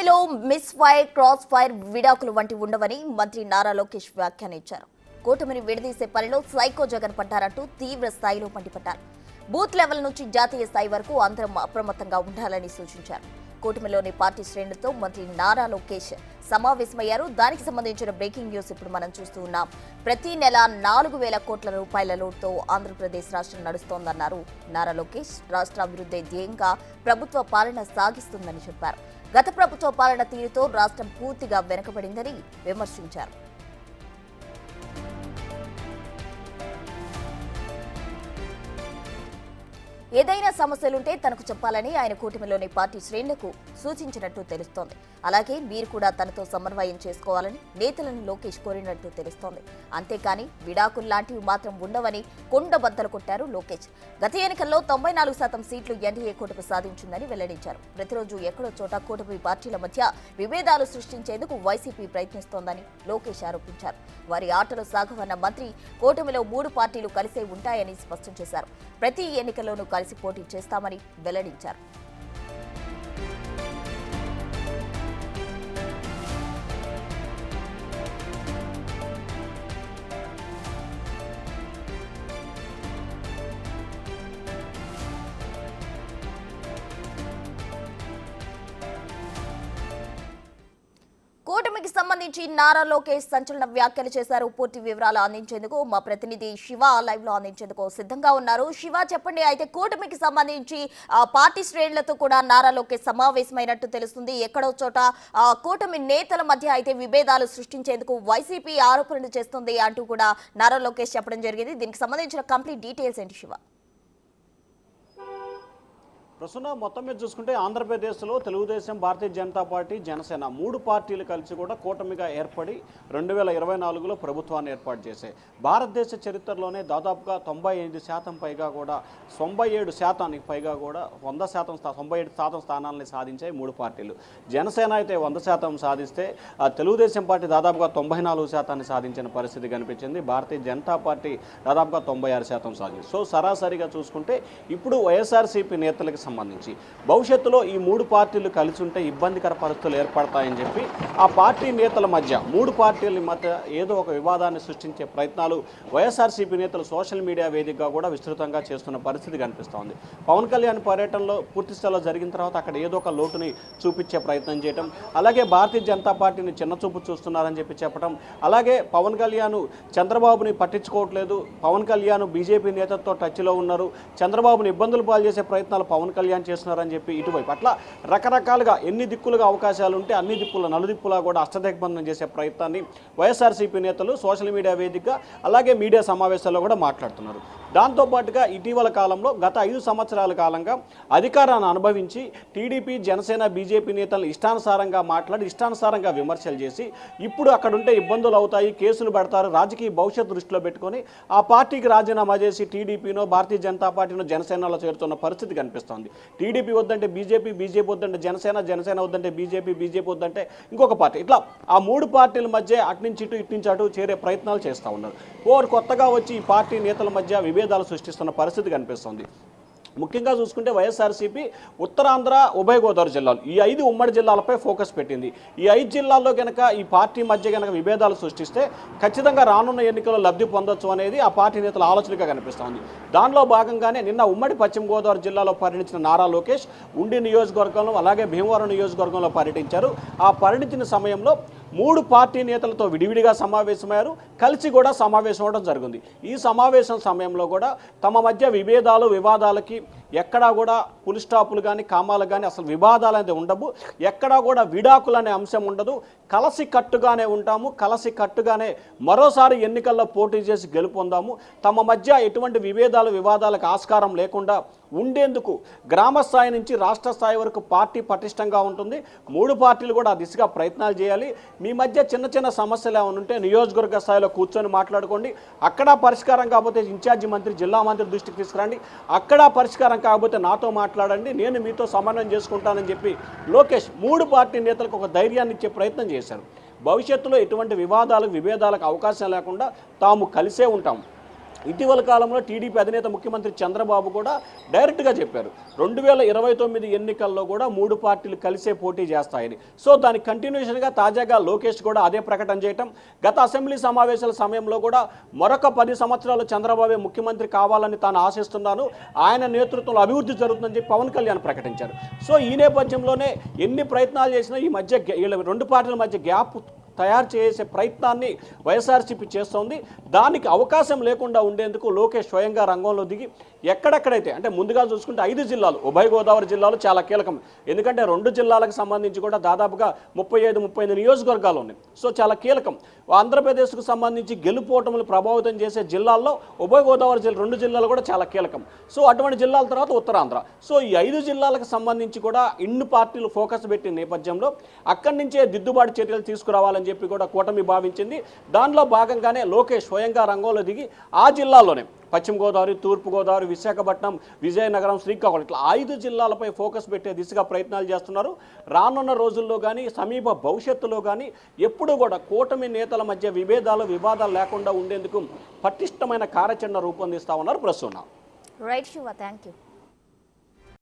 కూటమిలో miss fire, cross fire, విడాకులు వంటి ఉండవని మంత్రి నారా లోకేష్ వ్యాఖ్యానించారు. కూటమిని విడదీసే పనిలో సైకో జగన్ పడ్డారంటూ తీవ్ర స్థాయిలో మండిపడ్డారు. బూత్ లెవెల్ నుంచి జాతీయ స్థాయి వరకు అందరం అప్రమత్తంగా ఉండాలని సూచించారు. కూటమిలోని పార్టీ శ్రేణులతో మంత్రి నారా లోకేష్ సమావేశమయ్యారు. దానికి సంబంధించిన బ్రేకింగ్ న్యూస్ ఇప్పుడు మనం చూస్తూ ఉన్నాం. ప్రతి నెల 4,000 కోట్ల రూపాయల లోటుతో ఆంధ్రప్రదేశ్ రాష్ట్రం నడుస్తోందన్నారు నారా లోకేష్. రాష్ట్ర అభివృద్ధి ధ్యేయంగా ప్రభుత్వ పాలన సాగిస్తుందని చెప్పారు. గత ప్రభుత్వ పాలన తీరుతో రాష్ట్రం పూర్తిగా వెనుకబడిందని విమర్శించారు. ఏదైనా సమస్యలుంటే తనకు చెప్పాలని ఆయన కూటమిలోని పార్టీ శ్రేణులకు సూచించినట్టు తెలుస్తోంది. అలాగే మీరు కూడా తనతో సమన్వయం చేసుకోవాలని నేతలను లోకేష్ కోరినట్టు తెలుస్తోంది. అంతేకాని విడాకుల్లాంటివి మాత్రం ఉండవని కొండబద్దలు కొట్టారు లోకేష్. గత ఎన్నికల్లో 94% సీట్లు ఎన్డీఏ కూటమి సాధించిందని వెల్లడించారు. ప్రతిరోజు ఎక్కడో చోట కూటమి పార్టీల మధ్య విభేదాలు సృష్టించేందుకు వైసీపీ ప్రయత్నిస్తోందని లోకేష్ ఆరోపించారు. వారి ఆటలు సాగవన్న మంత్రి కూటమిలో 3 పార్టీలు కలిసే ఉంటాయని స్పష్టం చేశారు. ప్రతి ఎన్నికల్లోనూ కలిసి పోటీ చేస్తామని వెల్లడించారు. కూటమికి సంబంధించి నారా లోకేష్ సంచలన వ్యాఖ్యలు చేశారు. పూర్తి వివరాలు అందించేందుకు మా ప్రతినిధి శివ లైవ్ లో అందించేందుకు సిద్ధంగా ఉన్నారు. శివ, చెప్పండి. అయితే కూటమికి సంబంధించి పార్టీ శ్రేణులతో కూడా నారా లోకేష్ సమావేశమైనట్టు తెలుస్తుంది. ఎక్కడో చోట కూటమి నేతల మధ్య అయితే విభేదాలు సృష్టించేందుకు వైసీపీ ఆరోపణలు చేస్తుంది అంటూ కూడా నారా లోకేష్ చెప్పడం జరిగింది. దీనికి సంబంధించిన కంప్లీట్ డీటెయిల్స్ ఏంటి శివ? ప్రస్తుతం మొత్తం మీద చూసుకుంటే ఆంధ్రప్రదేశ్లో తెలుగుదేశం, భారతీయ జనతా పార్టీ, జనసేన 3 పార్టీలు కలిసి కూడా కూటమిగా ఏర్పడి 2024లో ప్రభుత్వాన్ని ఏర్పాటు చేశాయి. భారతదేశ చరిత్రలోనే దాదాపుగా 95% పైగా కూడా 97% పైగా కూడా 97% స్థానాలని సాధించాయి 3 పార్టీలు. జనసేన అయితే 100% సాధిస్తే తెలుగుదేశం పార్టీ దాదాపుగా 94% సాధించిన పరిస్థితి కనిపించింది. భారతీయ జనతా పార్టీ దాదాపుగా 96% సాధించింది. సో సరాసరిగా చూసుకుంటే ఇప్పుడు వైఎస్ఆర్సీపీ నేతలకు సంబంధించి భవిష్యత్తులో ఈ 3 పార్టీలు కలిసి ఉంటే ఇబ్బందికర పరిస్థితులు ఏర్పడతాయని చెప్పి ఆ పార్టీ నేతల మధ్య 3 పార్టీల మధ్య ఏదో ఒక వివాదాన్ని సృష్టించే ప్రయత్నాలు వైఎస్ఆర్సీపీ నేతలు సోషల్ మీడియా వేదికగా కూడా విస్తృతంగా చేస్తున్న పరిస్థితి కనిపిస్తోంది. పవన్ కళ్యాణ్ పర్యటనలో పూర్తి స్థాయిలో జరిగిన తర్వాత అక్కడ ఏదో ఒక లోటుని చూపించే ప్రయత్నం చేయడం, అలాగే భారతీయ జనతా పార్టీని చిన్నచూపు చూస్తున్నారని చెప్పి చెప్పడం, అలాగే పవన్ కళ్యాణ్ చంద్రబాబుని పట్టించుకోవట్లేదు, పవన్ కళ్యాణ్ బీజేపీ నేతలతో టచ్లో ఉన్నారు, చంద్రబాబుని ఇబ్బందులు పాలు చేసే ప్రయత్నాలు పవన్ కళ్యాణ్ చేస్తున్నారని చెప్పి ఇటువైపు అట్లా రకరకాలుగా ఎన్ని దిక్కులుగా అవకాశాలు ఉంటే అన్ని దిక్కుల నలుదిక్కులా కూడా అష్టదిగ్బంధనం చేసే ప్రయత్నాన్ని వైఎస్ఆర్సీపీ నేతలు సోషల్ మీడియా వేదికగా అలాగే మీడియా సమావేశాల్లో కూడా మాట్లాడుతున్నారు. దాంతోపాటుగా ఇటీవల కాలంలో గత 5 సంవత్సరాల కాలంగా అధికారాన్ని అనుభవించి టీడీపీ, జనసేన, బీజేపీ నేతలను ఇష్టానుసారంగా మాట్లాడి ఇష్టానుసారంగా విమర్శలు చేసి ఇప్పుడు అక్కడుంటే ఇబ్బందులు అవుతాయి, కేసులు పెడతారు, రాజకీయ భవిష్యత్తు దృష్టిలో పెట్టుకొని ఆ పార్టీకి రాజీనామా చేసి టీడీపీనో, భారతీయ జనతా పార్టీనో, జనసేనలో చేరుతున్న పరిస్థితి కనిపిస్తోంది. టీడీపీ వద్దంటే బీజేపీ, బీజేపీ వద్దంటే జనసేన, జనసేన వద్దంటే బీజేపీ, బీజేపీ వద్దంటే ఇంకొక పార్టీ, ఇట్లా ఆ 3 పార్టీల మధ్య అట్నుంచి ఇటు ఇట్నుంచి అటు చేరే ప్రయత్నాలు చేస్తూ ఉన్నారు. కొత్తగా వచ్చి ఈ పార్టీ నేతల మధ్య విభేదాలు సృష్టిస్తున్న పరిస్థితి కనిపిస్తుంది. ముఖ్యంగా చూసుకుంటే వైఎస్ఆర్సీపీ ఉత్తరాంధ్ర, ఉభయ గోదావరి జిల్లాలు ఈ 5 ఉమ్మడి జిల్లాలపై ఫోకస్ పెట్టింది. ఈ 5 జిల్లాల్లో కనుక ఈ పార్టీ మధ్య కనుక విభేదాలు సృష్టిస్తే ఖచ్చితంగా రానున్న ఎన్నికల్లో లబ్ధి పొందొచ్చు అనేది ఆ పార్టీ నేతల ఆలోచనగా కనిపిస్తోంది. దానిలో భాగంగానే నిన్న ఉమ్మడి పశ్చిమ గోదావరి జిల్లాలో పర్యటించిన నారా లోకేష్ ఉండి నియోజకవర్గంలో అలాగే భీమవరం నియోజకవర్గంలో పర్యటించారు. ఆ పర్యటించిన సమయంలో 3 పార్టీ నేతలతో విడివిడిగా సమావేశమయ్యారు, కలిసి కూడా సమావేశం అవడం జరిగింది. ఈ సమావేశం సమయంలో కూడా తమ మధ్య విభేదాలు, వివాదాలకి ఎక్కడా కూడా పులి స్టాపులు కానీ, కామాలు కానీ అసలు వివాదాలు అనేది ఉండవు, ఎక్కడా కూడా విడాకులు అనే అంశం ఉండదు, కలసి కట్టుగానే ఉంటాము, కలసి కట్టుగానే మరోసారి ఎన్నికల్లో పోటీ చేసి గెలుపొందాము, తమ మధ్య ఎటువంటి విభేదాలు, వివాదాలకు ఆస్కారం లేకుండా ఉండేందుకు గ్రామ స్థాయి నుంచి రాష్ట్ర స్థాయి వరకు పార్టీ పటిష్టంగా ఉంటుంది. 3 పార్టీలు కూడా ఆ దిశగా ప్రయత్నాలు చేయాలి. మీ మధ్య చిన్న చిన్న సమస్యలు ఏమైనా ఉంటే నియోజకవర్గ స్థాయిలో కూర్చొని మాట్లాడుకోండి. అక్కడ పరిష్కారం కాకపోతే ఇన్ఛార్జి మంత్రి, జిల్లా మంత్రి దృష్టికి తీసుకురండి. అక్కడ పరిష్కారం కాకపోతే నాతో మాట్లాడండి, నేను మీతో సమన్వయం చేసుకుంటానని చెప్పి లోకేష్ 3 పార్టీ నేతలకు ఒక ధైర్యాన్ని ఇచ్చే ప్రయత్నం చేశారు. భవిష్యత్తులో ఎటువంటి వివాదాలకు, విభేదాలకు అవకాశం లేకుండా తాము కలిసే ఉంటాం, ఇటీవల కాలంలో టీడీపీ అధినేత ముఖ్యమంత్రి చంద్రబాబు కూడా డైరెక్ట్గా చెప్పారు 2029 ఎన్నికల్లో కూడా 3 పార్టీలు కలిసే పోటీ చేస్తాయని. సో దానికి కంటిన్యూషన్గా తాజాగా లోకేష్ కూడా అదే ప్రకటన చేయటం, గత అసెంబ్లీ సమావేశాల సమయంలో కూడా మరొక 10 సంవత్సరాలు చంద్రబాబే ముఖ్యమంత్రి కావాలని తాను ఆశిస్తున్నాను, ఆయన నేతృత్వంలో అభివృద్ధి జరుగుతుందని చెప్పి పవన్ కళ్యాణ్ ప్రకటించారు. సో ఈ నేపథ్యంలోనే ఎన్ని ప్రయత్నాలు చేసినా ఈ మధ్య వీళ్ళ 2 పార్టీల మధ్య గ్యాప్ తయారు చేసే ప్రయత్నాన్ని వైఎస్ఆర్సీపీ చేస్తోంది. దానికి అవకాశం లేకుండా ఉండేందుకు లోకేష్ స్వయంగా రంగంలో దిగి ఎక్కడెక్కడైతే అంటే ముందుగా చూసుకుంటే 5 జిల్లాలు, ఉభయ గోదావరి జిల్లాలు చాలా కీలకం. ఎందుకంటే 2 జిల్లాలకు సంబంధించి కూడా దాదాపుగా 35 నియోజకవర్గాలు ఉన్నాయి. సో చాలా కీలకం. ఆంధ్రప్రదేశ్కు సంబంధించి గెలుపోటములు ప్రభావితం చేసే జిల్లాల్లో ఉభయ గోదావరి జిల్లా 2 జిల్లాలు కూడా చాలా కీలకం. సో అటువంటి జిల్లాల తర్వాత ఉత్తరాంధ్ర. సో ఈ 5 జిల్లాలకు సంబంధించి కూడా ఇన్ని పార్టీలు ఫోకస్ పెట్టిన నేపథ్యంలో అక్కడి నుంచే దిద్దుబాటు చర్యలు తీసుకురావాలని చెప్పి కూడా కూటమి భావించింది. దానిలో భాగంగానే లోకేష్ స్వయంగా రంగంలో దిగి ఆ జిల్లాల్లోనే పశ్చిమ గోదావరి, తూర్పు గోదావరి, విశాఖపట్నం, విజయనగరం, శ్రీకాకుళం ఇట్లా 5 జిల్లాలపై ఫోకస్ పెట్టే దిశగా ప్రయత్నాలు చేస్తున్నారు. రానున్న రోజుల్లో కానీ సమీప భవిష్యత్తులో కానీ ఎప్పుడూ కూడా కూటమి నేతల మధ్య వివాదాలు లేకుండా ఉండేందుకు పటిష్టమైన కార్యాచరణ రూపొందిస్తా ఉన్నారు ప్రస్తుతం. Right Shiva, thank you.